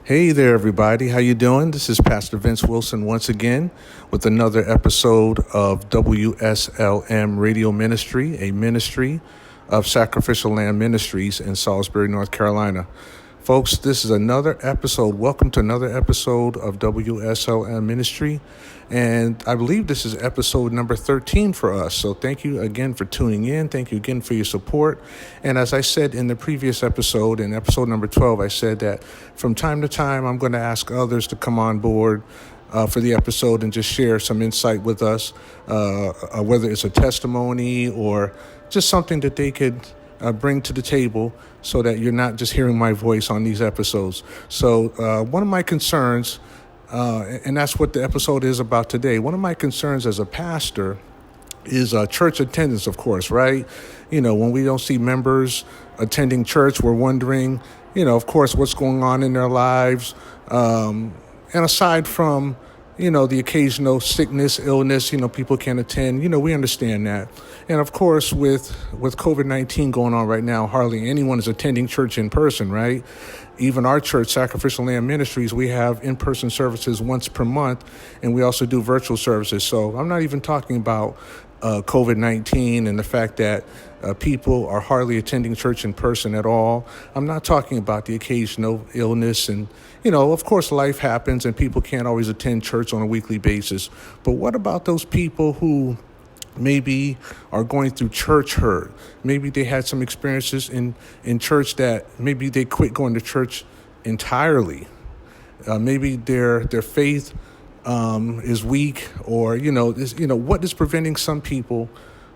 Hey there, everybody. How you doing? This is Pastor Vince Wilson once again with another episode of WSLM Radio Ministry, a ministry of Sacrificial Lamb Ministries in Salisbury, North Carolina. Folks, this is another episode. Welcome to another episode of WSLM Ministry. And I believe this is episode number 13 for us. So thank you again for tuning in. Thank you again for your support. And as I said in the previous episode, in episode number 12, I said that from time to time, I'm going to ask others to come on board for the episode and just share some insight with us, whether it's a testimony or just something that they could bring to the table so that you're not just hearing my voice on these episodes. So one of my concerns, and that's what the episode is about today, one of my concerns as a pastor is church attendance, of course, right? You know, when we don't see members attending church, we're wondering, of course, what's going on in their lives. And aside from the occasional sickness, illness, people can't attend. We understand that. And of course, with COVID-19 going on right now, hardly anyone is attending church in person, right? Even our church, Sacrificial Lamb Ministries, we have in-person services once per month, and we also do virtual services. So I'm not even talking about COVID-19 and the fact that people are hardly attending church in person at all. I'm not talking about the occasional illness and, of course, life happens and people can't always attend church on a weekly basis. But what about those people who maybe are going through church hurt? Maybe they had some experiences in church that maybe they quit going to church entirely. Maybe their faith is weak, or what is preventing some people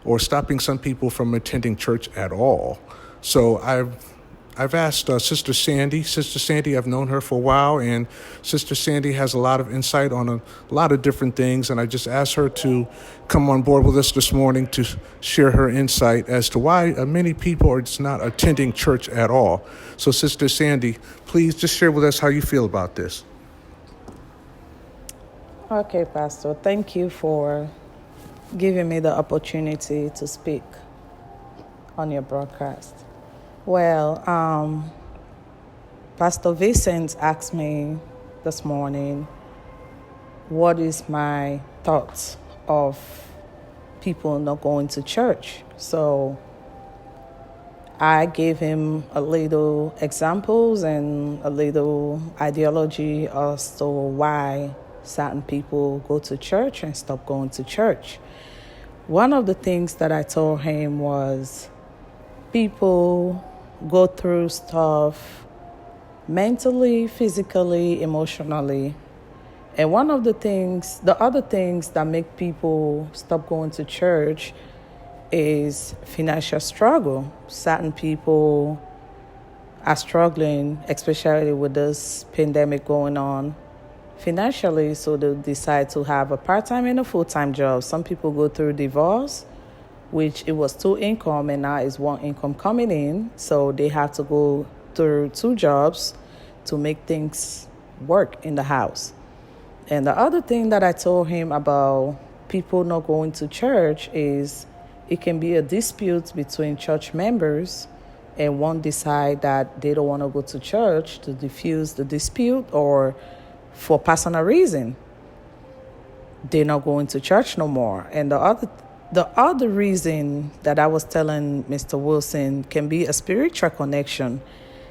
or stopping some people from attending church at all. So I've asked Sister Sandy. Sister Sandy, I've known her for a while, and Sister Sandy has a lot of insight on a lot of different things, and I just asked her to come on board with us this morning to share her insight as to why many people are just not attending church at all. So Sister Sandy, please just share with us how you feel about this. Okay, Pastor. Thank you for giving me the opportunity to speak on your broadcast. Well, Pastor Vincent asked me this morning, what is my thoughts of people not going to church? So I gave him a little examples and a little ideology as to why certain people go to church and stop going to church. One of the things that I told him was people go through stuff mentally, physically, emotionally. And one of the other things that make people stop going to church is financial struggle. Certain people are struggling, especially with this pandemic going on, financially, so they decide to have a part-time and a full-time job. Some people go through divorce, which it was two income and now is one income coming in, so they have to go through two jobs to make things work in the house. And the other thing that I told him about people not going to church is it can be a dispute between church members, and one decide that they don't want to go to church to diffuse the dispute, or for personal reason, they're not going to church no more. And the other reason that I was telling Mr. Wilson can be a spiritual connection.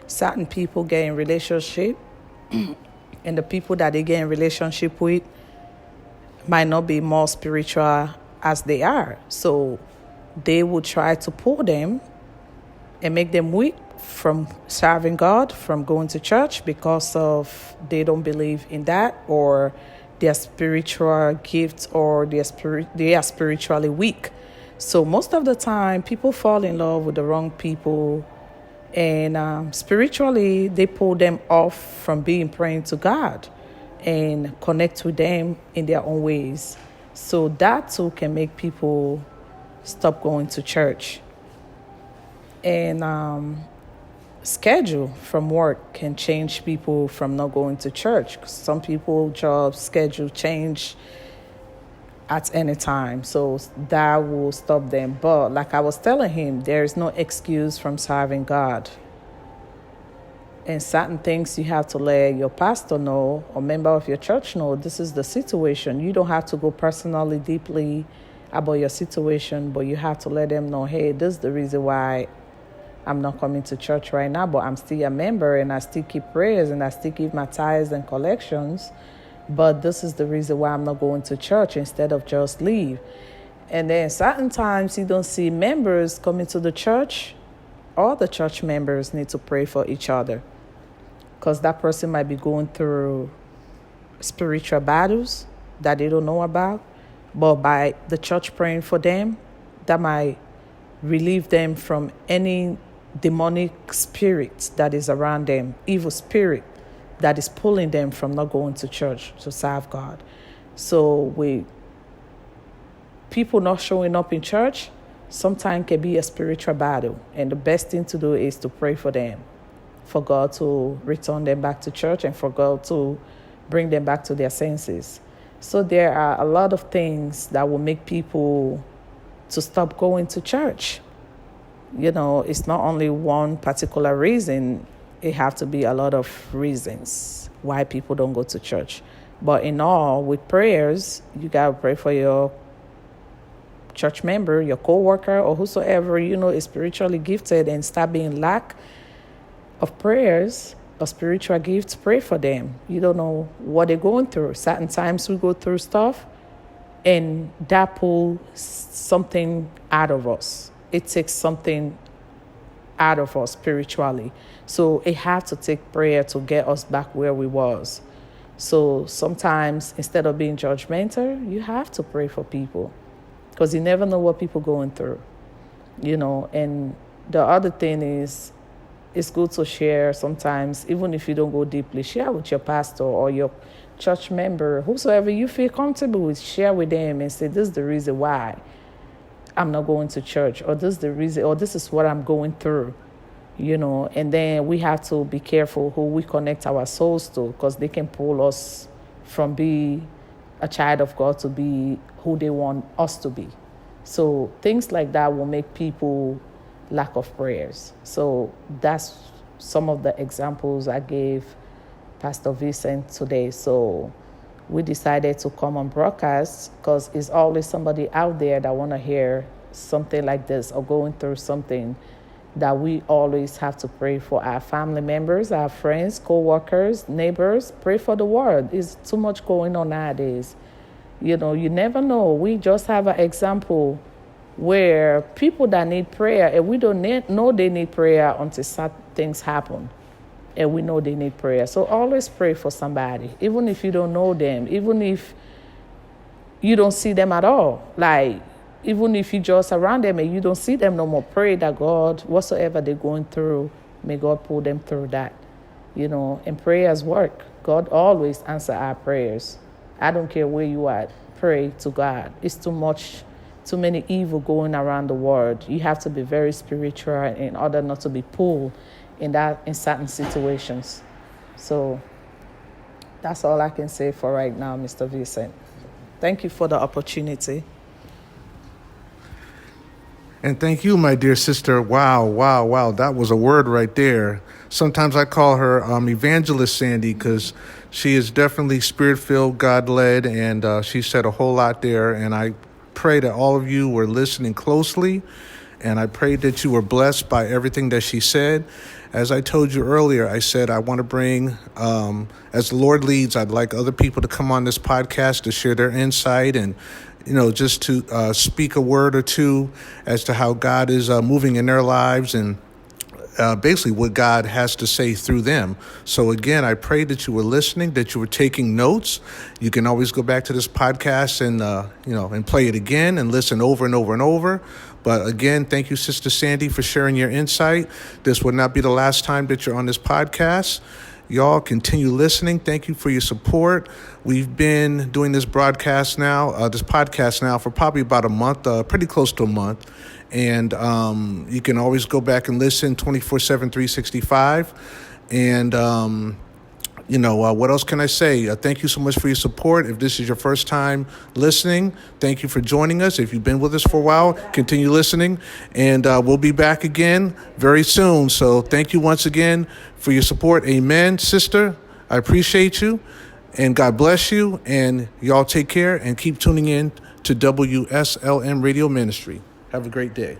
Certain people get in relationship, and the people that they get in relationship with might not be more spiritual as they are. So they will try to pull them and make them weak from serving God, from going to church, because of they don't believe in that, or their spiritual gifts, or they are spiritually weak. So most of the time, people fall in love with the wrong people, and spiritually, they pull them off from being praying to God and connect with them in their own ways. So that too can make people stop going to church. And schedule from work can change people from not going to church. Some people job schedule change at any time, so that will stop them. But like I was telling him, there is no excuse from serving God. And certain things you have to let your pastor know or member of your church know this is the situation. You don't have to go personally deeply about your situation, but you have to let them know, hey, this is the reason why I'm not coming to church right now, but I'm still a member and I still keep prayers and I still give my tithes and collections. But this is the reason why I'm not going to church, instead of just leave. And then certain times you don't see members coming to the church. All the church members need to pray for each other, because that person might be going through spiritual battles that they don't know about. But by the church praying for them, that might relieve them from any demonic spirit that is around them, evil spirit that is pulling them from not going to church to serve God. So with people not showing up in church, sometimes can be a spiritual battle. And the best thing to do is to pray for them, for God to return them back to church and for God to bring them back to their senses. So there are a lot of things that will make people to stop going to church. It's not only one particular reason. It have to be a lot of reasons why people don't go to church. But in all, with prayers, you got to pray for your church member, your co-worker, or whosoever is spiritually gifted and stop being lack of prayers or spiritual gifts. Pray for them. You don't know what they're going through. Certain times we go through stuff and that pulls something out of us. It takes something out of us spiritually. So it has to take prayer to get us back where we was. So sometimes instead of being judgmental, you have to pray for people, because you never know what people going through, And the other thing is, it's good to share sometimes, even if you don't go deeply, share with your pastor or your church member, whosoever you feel comfortable with, share with them and say, this is the reason why I'm not going to church, or this is the reason, or this is what I'm going through, And then we have to be careful who we connect our souls to, because they can pull us from being a child of God to be who they want us to be. So things like that will make people lack of prayers. So that's some of the examples I gave Pastor Vincent today. So we decided to come on broadcast because there's always somebody out there that want to hear something like this or going through something, that we always have to pray for our family members, our friends, co-workers, neighbors. Pray for the world. There's too much going on nowadays. You never know. We just have an example where people that need prayer, and we don't know they need prayer until certain things happen. And we know they need prayer. So always pray for somebody, even if you don't know them, even if you don't see them at all. Like, even if you just around them and you don't see them no more, pray that God, whatsoever they're going through, may God pull them through that. And prayers work. God always answers our prayers. I don't care where you are, pray to God. It's too many evil going around the world. You have to be very spiritual in order not to be pulled in certain situations. So that's all I can say for right now, Mr. Vincent. Thank you for the opportunity. And thank you, my dear sister. Wow. That was a word right there. Sometimes I call her Evangelist Sandy, because she is definitely spirit-filled, God-led, and she said a whole lot there. And I pray that all of you were listening closely, and I pray that you were blessed by everything that she said. As I told you earlier, I said I want to bring, as the Lord leads, I'd like other people to come on this podcast to share their insight and just to speak a word or two as to how God is moving in their lives and basically what God has to say through them. So again, I pray that you were listening, that you were taking notes. You can always go back to this podcast and and play it again and listen over and over and over. But again, thank you, Sister Sandy, for sharing your insight. This would not be the last time that you're on this podcast. Y'all continue listening. Thank you for your support. We've been doing this podcast now for probably about a month, pretty close to a month. And you can always go back and listen 24/7, 365. And What else can I say? Thank you so much for your support. If this is your first time listening, thank you for joining us. If you've been with us for a while, continue listening. And we'll be back again very soon. So thank you once again for your support. Amen, sister. I appreciate you. And God bless you. And y'all take care and keep tuning in to WSLM Radio Ministry. Have a great day.